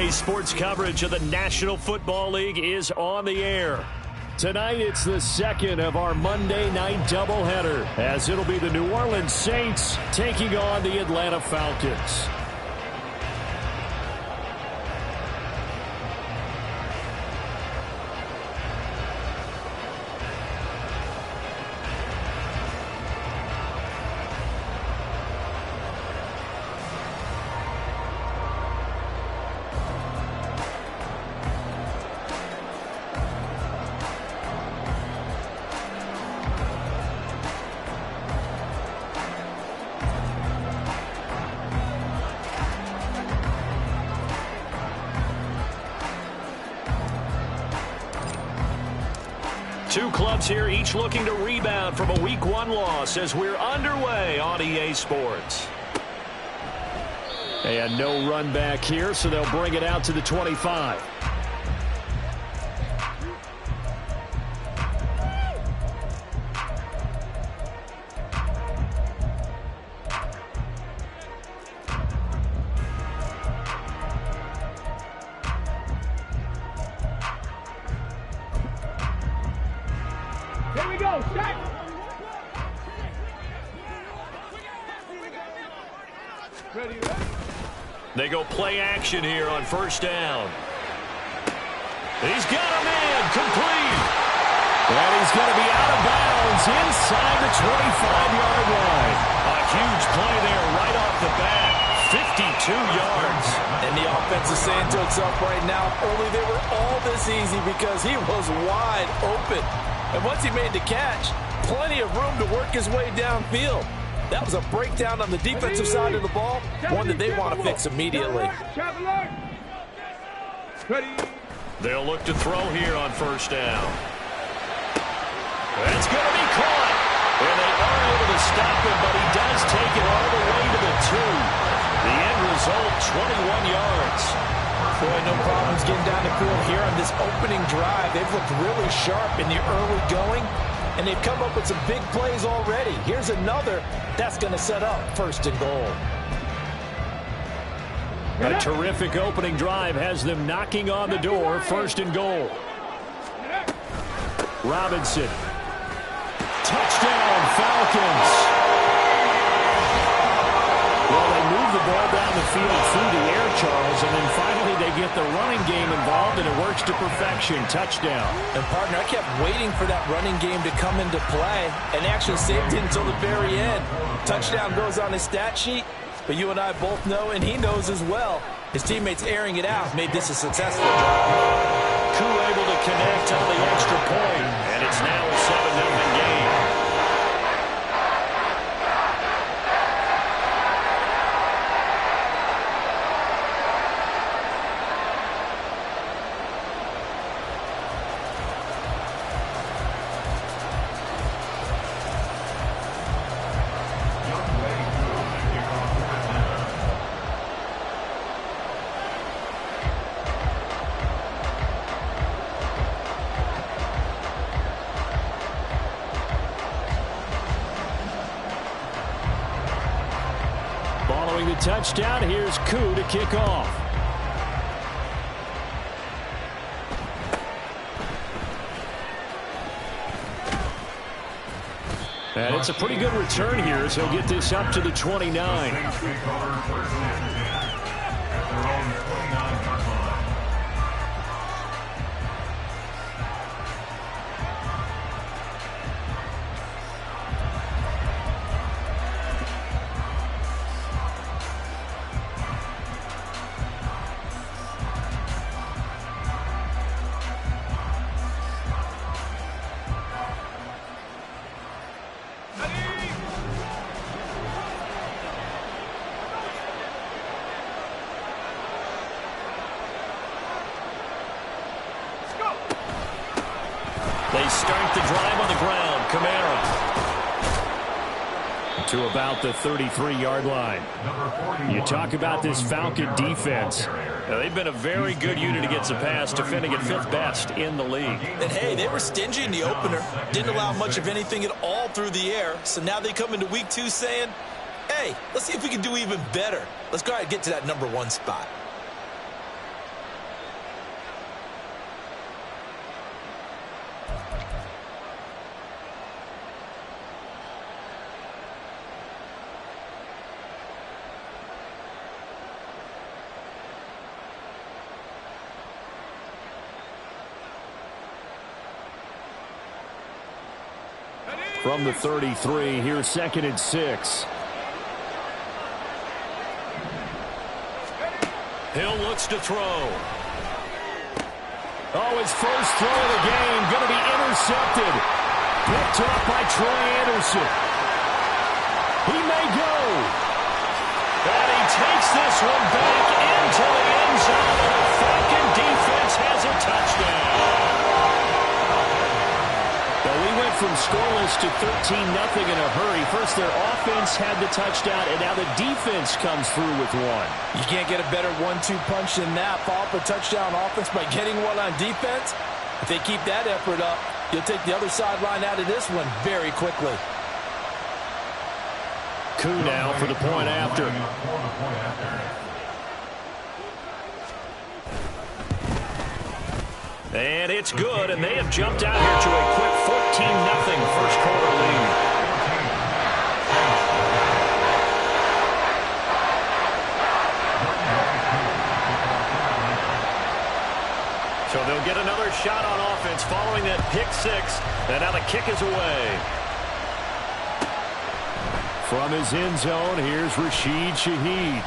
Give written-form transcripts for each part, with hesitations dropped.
EA Sports coverage of the National Football League is on the air. Tonight, it's the second of our Monday night doubleheader, as it'll be the New Orleans Saints taking on the Atlanta Falcons. Two clubs here, each looking to rebound from a Week 1 loss as we're underway on EA Sports. And no run back here, so they'll bring it out to the 25. They go play action here on first down. He's got a man complete. And he's going to be out of bounds inside the 25-yard line. A huge play there right off the bat. 52 yards. And the offense is saying to itself right now, only they were all this easy because he was wide open. And once he made the catch, plenty of room to work his way downfield. That was a breakdown on the defensive side of the ball, one that they want to fix immediately. They'll look to throw here on first down. That's going to be caught. And they are able to stop him, but he does take it all the way to the 2. The end result, 21 yards. Boy, no problems getting down the field here on this opening drive. They've looked really sharp in the early going, and they've come up with some big plays already. Here's another that's going to set up first and goal. A terrific opening drive has them knocking on the door, first and goal. Robinson. Touchdown, Falcons. Well, they move the ball down the field through the air, Charles, and then finally they get the running game involved, and it works to perfection. Touchdown. And, partner, I kept waiting for that running game to come into play and actually saved it until the very end. Touchdown goes on his stat sheet, but you and I both know, and he knows as well, his teammates airing it out made this a successful drive. Koo able to connect on the extra point, and it's now a 7-0 game. The touchdown, here's Koo to kick off. And it's a pretty good return here as he'll get this up to the 29. They start the drive on the ground. Kamara to about the 33-yard line. You talk about this Falcon defense. Now, they've been a very good unit against the pass, defending at 5th best in the league. And, hey, they were stingy in the opener. Didn't allow much of anything at all through the air. So now they come into Week 2 saying, hey, let's see if we can do even better. Let's go ahead and get to that number 1 spot. From the 33, here's 2nd and 6. Hill looks to throw. Oh, his first throw of the game going to be intercepted. Picked up by Troy Anderson. He may go. And he takes this one back into the end zone. And the Falcon defense has a touchdown. Well, we went from scoreless to 13-0 in a hurry. First, their offense had the touchdown, and now the defense comes through with one. You can't get a better 1-2 punch than that. Follow up a touchdown offense by getting one on defense. If they keep that effort up, you'll take the other sideline out of this one very quickly. Koo now for the point after. And it's good, and they have jumped out here to a quick 14-0 first quarter lead. So they'll get another shot on offense following that pick six, and now the kick is away. From his end zone, here's Rashid Shaheed.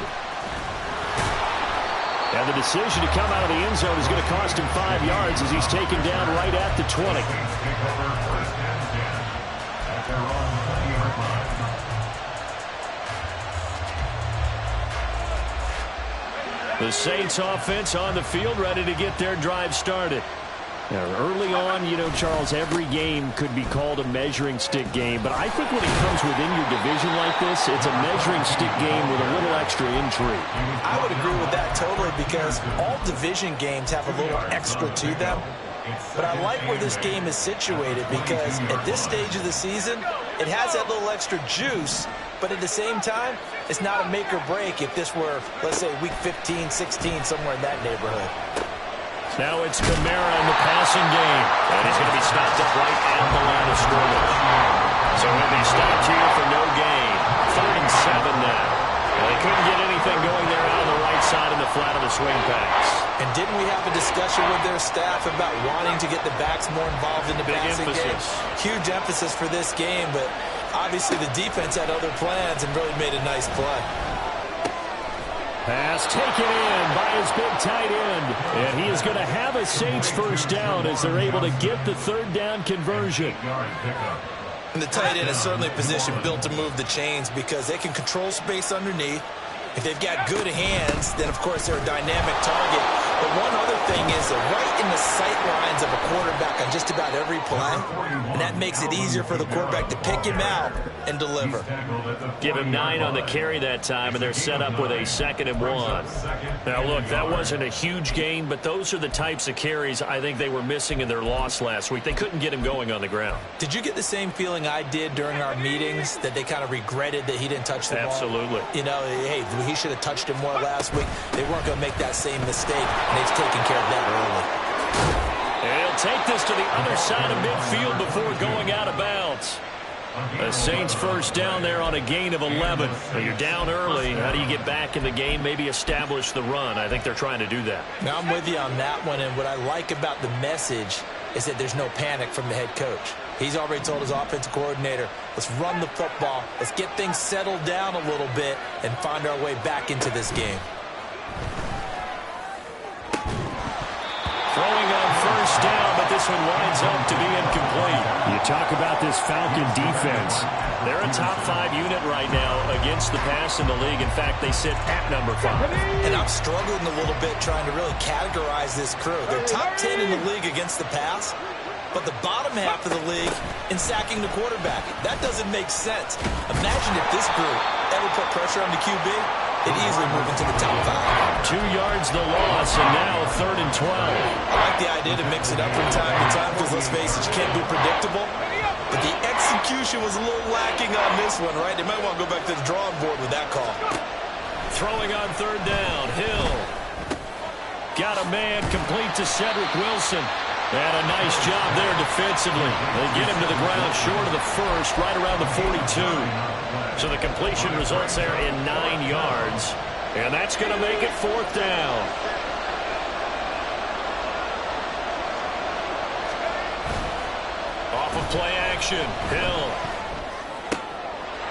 And the decision to come out of the end zone is going to cost him 5 yards as he's taken down right at the 20. The Saints offense on the field ready to get their drive started. Now, early on, you know, Charles, every game could be called a measuring stick game. But I think when it comes within your division like this, it's a measuring stick game with a little extra intrigue. I would agree with that totally because all division games have a little extra to them. But I like where this game is situated because at this stage of the season, it has that little extra juice. But at the same time, it's not a make or break if this were, let's say, week 15, 16, somewhere in that neighborhood. Now it's Kamara in the passing game. And he's going to be stopped up right at the line of scrimmage. So he'll be stopped here for no gain. 3rd and 7 now. Well, they couldn't get anything going there out on the right side in the flat of the swing pass. And didn't we have a discussion with their staff about wanting to get the backs more involved in the passing game? Huge emphasis for this game, but obviously the defense had other plans and really made a nice play. Pass taken in by his big tight end. And he is going to have a Saints first down as they're able to get the 3rd down conversion. And the tight end is certainly a position built to move the chains because they can control space underneath. If they've got good hands, then, of course, they're a dynamic target. But one other thing is they're right in the sight lines of a quarterback on just about every play. And that makes it easier for the quarterback to pick him out and deliver. Give him 9 on the carry that time, and they're set up with a 2nd and 1. Now, look, that wasn't a huge gain, but those are the types of carries I think they were missing in their loss last week. They couldn't get him going on the ground. Did you get the same feeling I did during our meetings, that they kind of regretted that he didn't touch the ball? Absolutely. You know, hey, he should have touched him more last week. They weren't going to make that same mistake, and they've taken care of that early. And he'll take this to the other side of midfield before going out of bounds. The Saints first down there on a gain of 11. Well, you're down early. How do you get back in the game, maybe establish the run? I think they're trying to do that. Now, I'm with you on that one, and what I like about the message is that there's no panic from the head coach. He's already told his offensive coordinator, let's run the football, let's get things settled down a little bit, and find our way back into this game. Throwing on first down, but this one winds up to be incomplete. You talk about this Falcon defense. They're a top 5 unit right now against the pass in the league. In fact, they sit at number 5. And I'm struggling a little bit trying to really categorize this crew. They're top 10 in the league against the pass, but the bottom half of the league in sacking the quarterback. That doesn't make sense. Imagine if this group ever put pressure on the QB, they'd easily move into the top 5. 2 yards the loss, and now 3rd and 12. I like the idea to mix it up from time to time because, let's face it, you can't be predictable. But the execution was a little lacking on this one, right? They might want to go back to the drawing board with that call. Throwing on 3rd down, Hill. Got a man complete to Cedric Wilson. And a nice job there defensively. They get him to the ground short of the first, right around the 42. So the completion results there in 9 yards. And that's going to make it 4th down. Off of play action. Hill.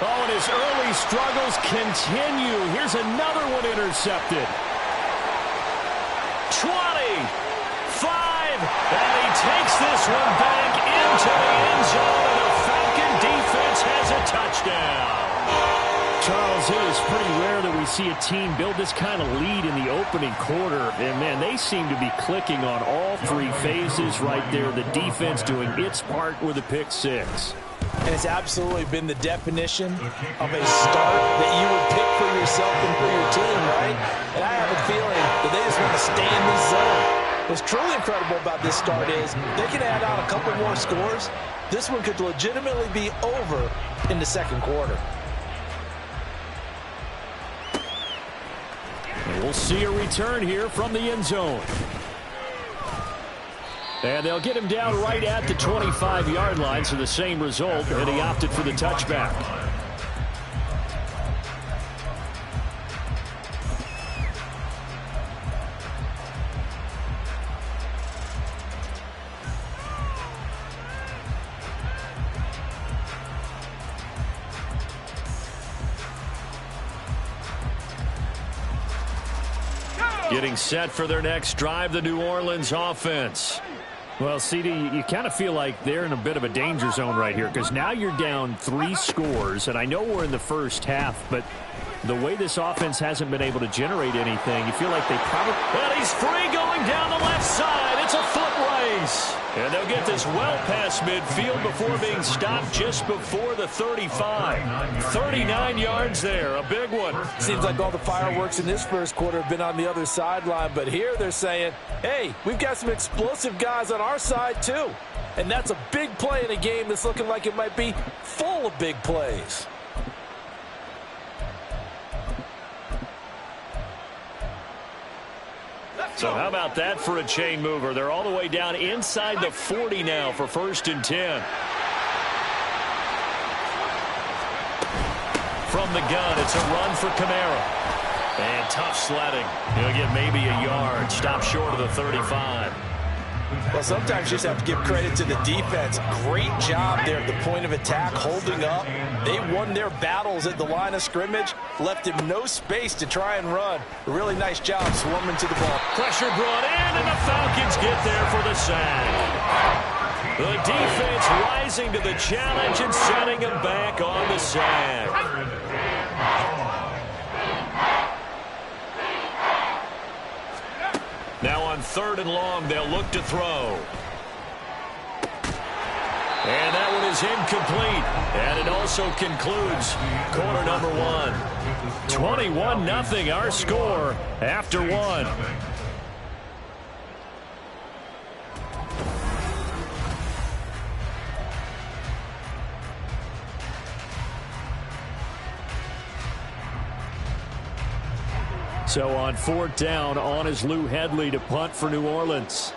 Oh, and his early struggles continue. Here's another one intercepted. 20, 5, and he takes this one back into the end zone, and the Falcon defense has a touchdown. Charles, it is pretty rare that we see a team build this kind of lead in the opening quarter. And, man, they seem to be clicking on all three phases right there. The defense doing its part with a pick six. And it's absolutely been the definition of a start that you would pick for yourself and for your team, right? And I have a feeling that they just want to stay in this zone. What's truly incredible about this start is they can add on a couple more scores. This one could legitimately be over in the second quarter. And we'll see a return here from the end zone. And they'll get him down right at the 25-yard line, so the same result, and he opted for the touchback. Getting set for their next drive, the New Orleans offense. Well, CD, you kind of feel like they're in a bit of a danger zone right here because now you're down 3 scores, and I know we're in the first half, but the way this offense hasn't been able to generate anything, you feel like they probably... And he's free going down the left side. It's a foot race. And they'll get this well past midfield before being stopped just before the 35. 39 yards there, a big one. Seems like all the fireworks in this first quarter have been on the other sideline, but here they're saying, hey, we've got some explosive guys on our side too. And that's a big play in a game that's looking like it might be full of big plays. So how about that for a chain mover? They're all the way down inside the 40 now for 1st and 10. From the gun, it's a run for Kamara. And tough sledding. He'll get maybe a yard. Stop short of the 35. Well, sometimes you just have to give credit to the defense. Great job there at the point of attack, holding up. They won their battles at the line of scrimmage, left him no space to try and run. A really nice job swarming to the ball. Pressure brought in, and the Falcons get there for the sack. The defense rising to the challenge and setting him back on the sack. Now on 3rd and long, they'll look to throw. And that one is incomplete. And it also concludes quarter number 1. 21-0 our score after 1. So on 4th down, on is Lou Hedley to punt for New Orleans.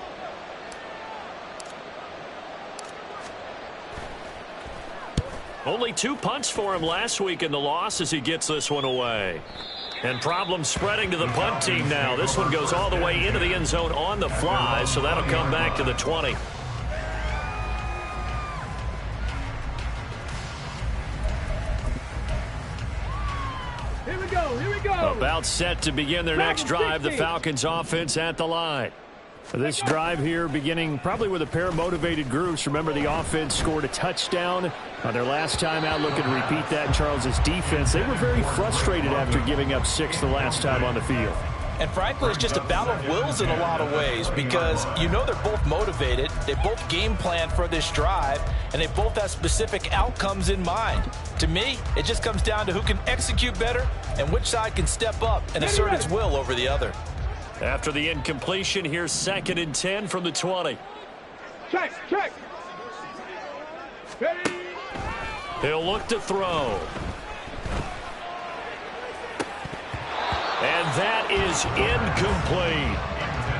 Only 2 punts for him last week in the loss as he gets this one away. And problems spreading to the punt team now. This one goes all the way into the end zone on the fly, so that'll come back to the 20. About set to begin their next drive, the Falcons offense at the line. This drive here beginning probably with a pair of motivated groups. Remember, the offense scored a touchdown on their last time out. Looking to repeat that in Charles's defense. They were very frustrated after giving up 6 the last time on the field. And frankly, it's just a battle of wills in a lot of ways because you know they're both motivated. They both game plan for this drive, and they both have specific outcomes in mind. To me, it just comes down to who can execute better and which side can step up and assert its will over the other. After the incompletion, here's 2nd and 10 from the 20. Check. Ready. He'll look to throw. And that is incomplete.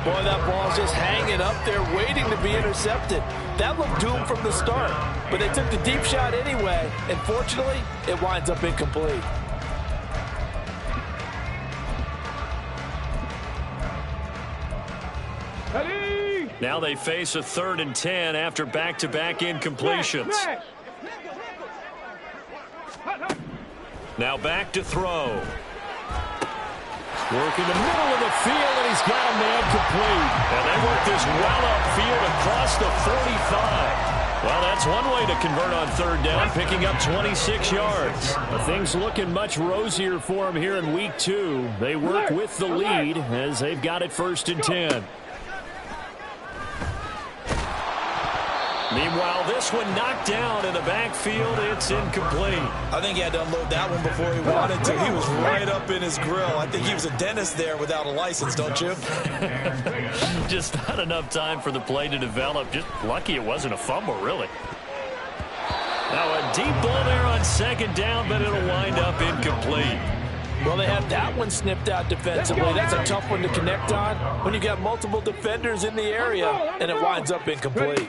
Boy, that ball's just hanging up there waiting to be intercepted. That looked doomed from the start, but they took the deep shot anyway, and fortunately, it winds up incomplete. Ready. Now they face a 3rd and 10 after back-to-back incompletions. Now back to throw. Working the middle of the field, and he's got a man complete. And they work this well upfield across the 45. Well, that's one way to convert on third down, picking up 26 yards. But things looking much rosier for him here in week 2. They work with the lead as they've got it 1st and 10. Meanwhile, this one knocked down in the backfield. It's incomplete. I think he had to unload that one before he wanted to. He was right up in his grill. I think he was a dentist there without a license, don't you? Just not enough time for the play to develop. Just lucky it wasn't a fumble, really. Now a deep ball there on 2nd down, but it'll wind up incomplete. Well, they have that one snipped out defensively. That's a tough one to connect on when you got multiple defenders in the area, and it winds up incomplete.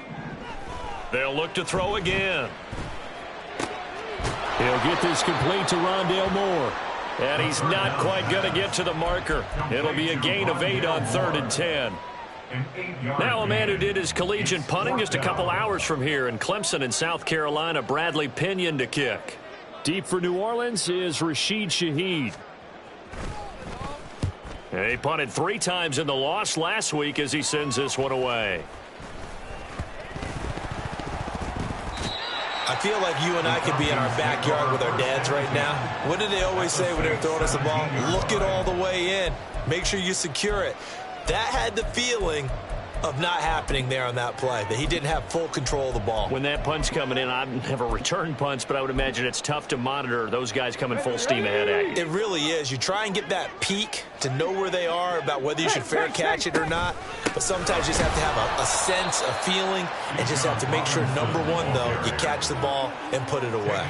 They'll look to throw again. He'll get this complete to Rondale Moore. And he's not quite going to get to the marker. It'll be a gain of 8 on 3rd and 10. Now a man who did his collegiate punting just a couple hours from here in Clemson in South Carolina, Bradley Pinion to kick. Deep for New Orleans is Rashid Shaheed. He punted 3 times in the loss last week as he sends this one away. I feel like you and I could be in our backyard with our dads right now. What did they always say when they were throwing us the ball? Look it all the way in. Make sure you secure it. That had the feeling of not happening there on that play, that he didn't have full control of the ball. When that punt's coming in, I've never returned punts, but I would imagine it's tough to monitor those guys coming full steam ahead at you. It really is. You try and get that peek to know where they are about whether you should fair catch it or not, but sometimes you just have to have a sense, a feeling, and just have to make sure, number one, though, you catch the ball and put it away.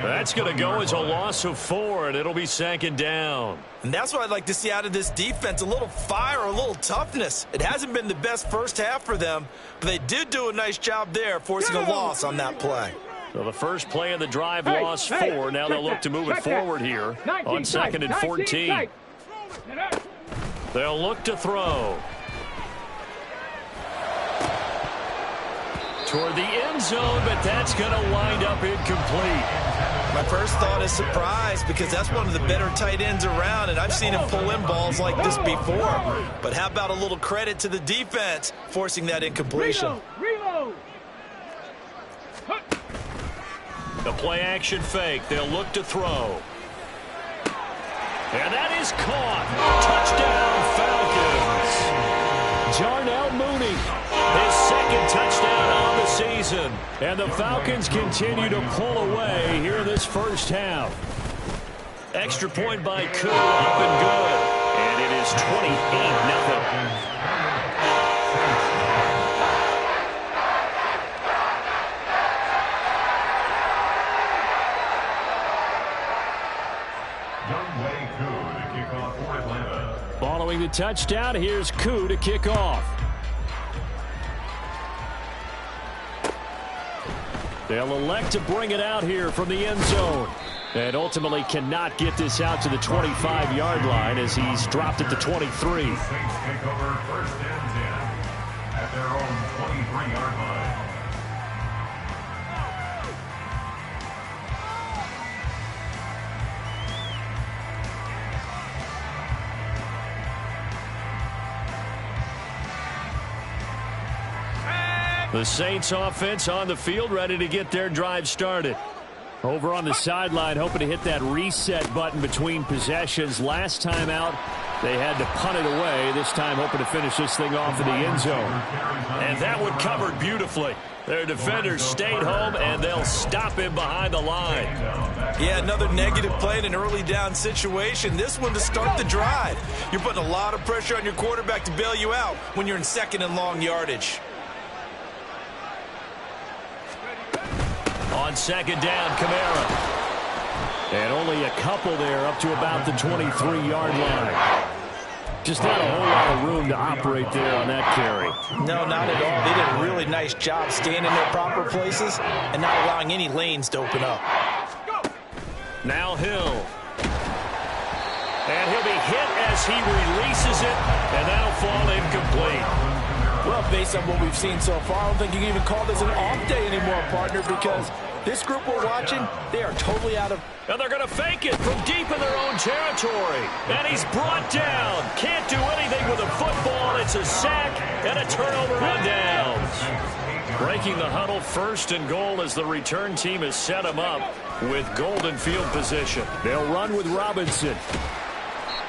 That's going to go as a loss of 4, and it'll be 2nd down. And that's what I'd like to see out of this defense, a little fire, a little toughness. It hasn't been the best first half for them, but they did do a nice job there, forcing a loss on that play. So the first play of the drive lost 4. Now they'll look to move it forward here on 2nd and 14. They'll look to throw. Toward the end zone, but that's going to wind up incomplete. My first thought is surprise, because that's one of the better tight ends around, and I've seen him pull in balls like this before. But how about a little credit to the defense forcing that incompletion? Reload. The play action fake. They'll look to throw. And that is caught. Touchdown, Falcons. Jarnell Mooney, his 2nd touchdown on the season. And the Falcons continue to pull away here in this first half. Extra point by Koo, up and good. And it is 28-0. Following the touchdown, here's Koo to kick off. They'll elect to bring it out here from the end zone. And ultimately cannot get this out to the 25-yard line as he's dropped at the 23. Take over 1st and 10 at their own 23-yard line. The Saints offense on the field, ready to get their drive started. Over on the sideline, hoping to hit that reset button between possessions. Last time out, they had to punt it away. This time, hoping to finish this thing off in the end zone. And that one covered beautifully. Their defenders stayed home, and they'll stop him behind the line. Yeah, another negative play in an early down situation. This one to start the drive. You're putting a lot of pressure on your quarterback to bail you out when you're in 2nd and long yardage. On 2nd down, Kamara. And only a couple there up to about the 23-yard line. Just not a whole lot of room to operate there on that carry. No, not at all. They did a really nice job staying in their proper places and not allowing any lanes to open up. Now Hill. And he'll be hit as he releases it, and that'll fall incomplete. Well, based on what we've seen so far, I don't think you can even call this an off day anymore, partner, because This group we're watching, they are totally out of... And they're going to fake it from deep in their own territory. And he's brought down. Can't do anything with a football. It's a sack and a turnover on downs. Breaking the huddle, 1st and goal as the return team has set him up with golden field position. They'll run with Robinson.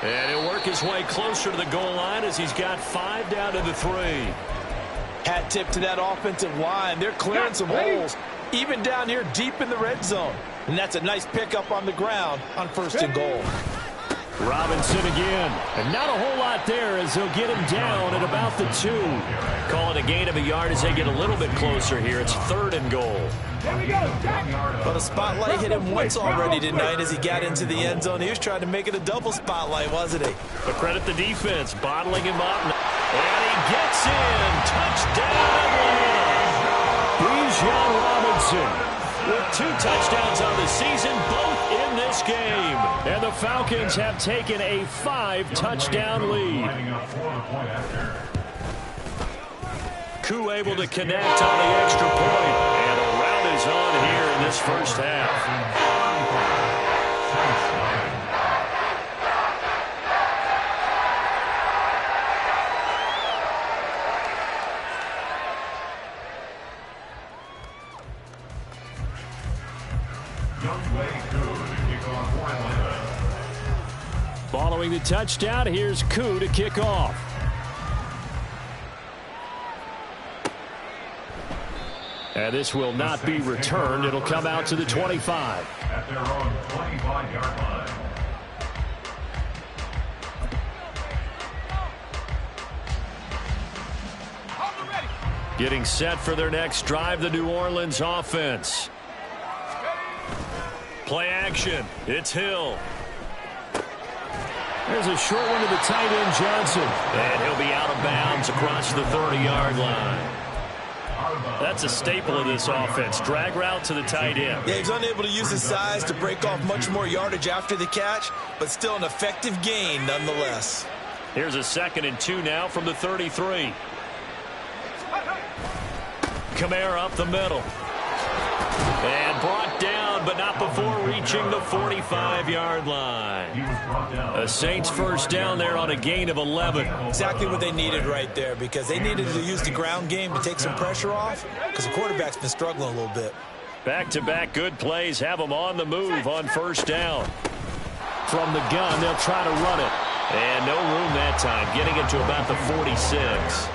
And he'll work his way closer to the goal line as he's got 5 down to the 3. Hat tip to that offensive line. They're clearing some holes, even down here deep in the red zone. And that's a nice pickup on the ground on 1st and goal. Robinson again. And not a whole lot there as they'll get him down at about the 2. Call it a gain of a yard as they get a little bit closer here. It's 3rd and goal. Well, the spotlight hit him once already tonight as he got into the end zone. He was trying to make it a double spotlight, wasn't he? But credit the defense, bottling him up. And he gets in. Touchdown, Atlanta. Bijan Robinson with 2 touchdowns on the season, both in this game. And the Falcons have taken a 5-touchdown lead. Koo able to connect on the extra point. And a rout is on here in this first half. Following the touchdown, here's Koo to kick off. And this will not be returned. It'll come out to the 25. At their own 25-yard line. Getting set for their next drive, the New Orleans offense. Play action. It's Hill. There's a short one to the tight end, Johnson. And he'll be out of bounds across the 30-yard line. That's a staple of this offense. Drag route to the tight end. Yeah, he's unable to use his size to break off much more yardage after the catch, but still an effective gain nonetheless. Here's a 2nd and 2 now from the 33. Kamara up the middle. And brought down, but not before reaching the 45-yard line. A Saints first down there on a gain of 11. Exactly what they needed right there, because they needed to use the ground game to take some pressure off, because the quarterback's been struggling a little bit. Back-to-back good plays have them on the move on 1st down. From the gun, they'll try to run it. And no room that time, getting it to about the 46.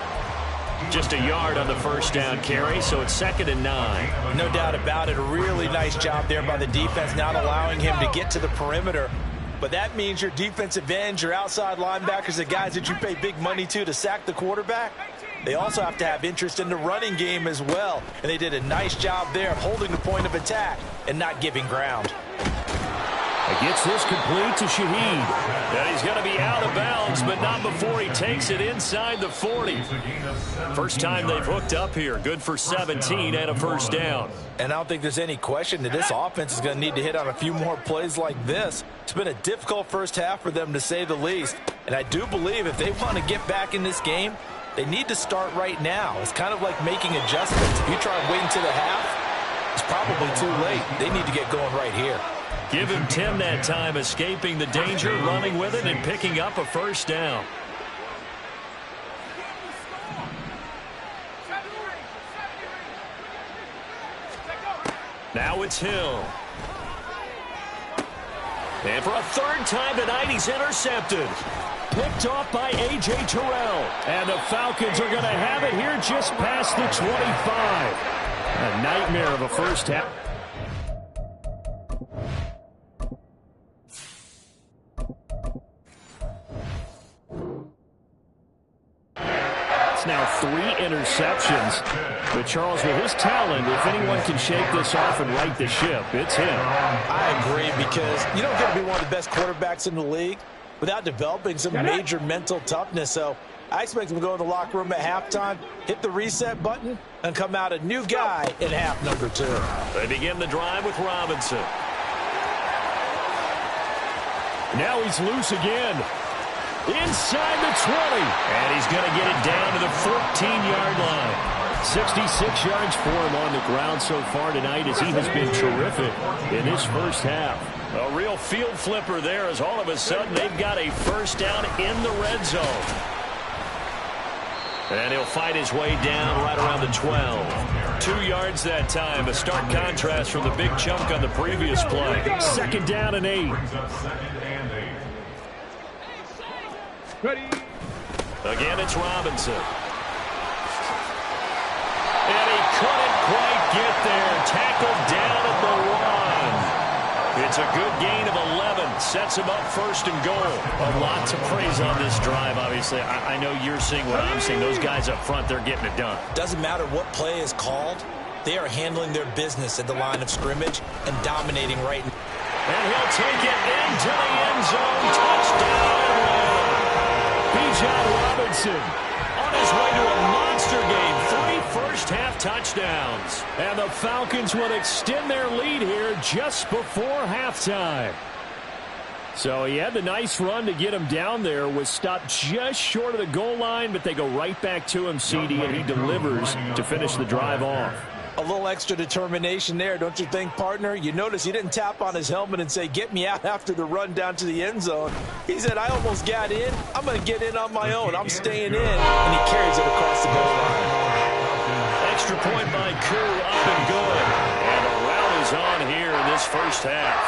Just a yard on the 1st down carry, so it's 2nd and 9. No doubt about it. A really nice job there by the defense, not allowing him to get to the perimeter. But that means your defensive ends, your outside linebackers, the guys that you pay big money to sack the quarterback, they also have to have interest in the running game as well. And they did a nice job there of holding the point of attack and not giving ground. It gets this complete to Shaheed. And he's going to be out of bounds, but not before he takes it inside the 40. First time they've hooked up here. Good for 17 and a 1st down. And I don't think there's any question that this offense is going to need to hit on a few more plays like this. It's been a difficult first half for them, to say the least. And I do believe if they want to get back in this game, they need to start right now. It's kind of like making adjustments. If you try waiting to the half, it's probably too late. They need to get going right here. Give him 10 that time, escaping the danger, running with it, and picking up a 1st down. Now it's Hill. And for a 3rd time tonight, he's intercepted. Picked off by A.J. Terrell. And the Falcons are going to have it here just past the 25. A nightmare of a first half. Now 3 interceptions. But Charles, with his talent, if anyone can shake this off and right the ship, it's him. I agree, because you don't get to be one of the best quarterbacks in the league without developing some major mental toughness. So I expect him to go in the locker room at halftime, hit the reset button, and come out a new guy in half number 2. They begin the drive with Robinson. Now he's loose again. Inside the 20. And he's going to get it down to the 14-yard line. 66 yards for him on the ground so far tonight as he has been terrific in this first half. A real field flipper there as all of a sudden they've got a first down in the red zone. And he'll fight his way down right around the 12. 2 yards that time. A stark contrast from the big chunk on the previous play. Second down and 8. Again, it's Robinson. And he couldn't quite get there. Tackled down at the 1. It's a good gain of 11. Sets him up first and goal. A lot to praise on this drive, obviously. I know you're seeing what I'm seeing. Those guys up front, they're getting it done. Doesn't matter what play is called. They are handling their business at the line of scrimmage and dominating right now. And he'll take it into the end zone. Touchdown. Bijan Robinson on his way to a monster game. 3 first-half touchdowns. And the Falcons will extend their lead here just before halftime. So he had the nice run to get him down there. Was stopped just short of the goal line, but they go right back to him, CD, and he delivers to finish the drive off. A little extra determination there, don't you think, partner? You notice he didn't tap on his helmet and say, get me out after the run down to the end zone. He said, I almost got in. I'm going to get in on my own. I'm staying in. And he carries it across the goal line. Extra point by Koo, up and good. And a rout is on here in this first half.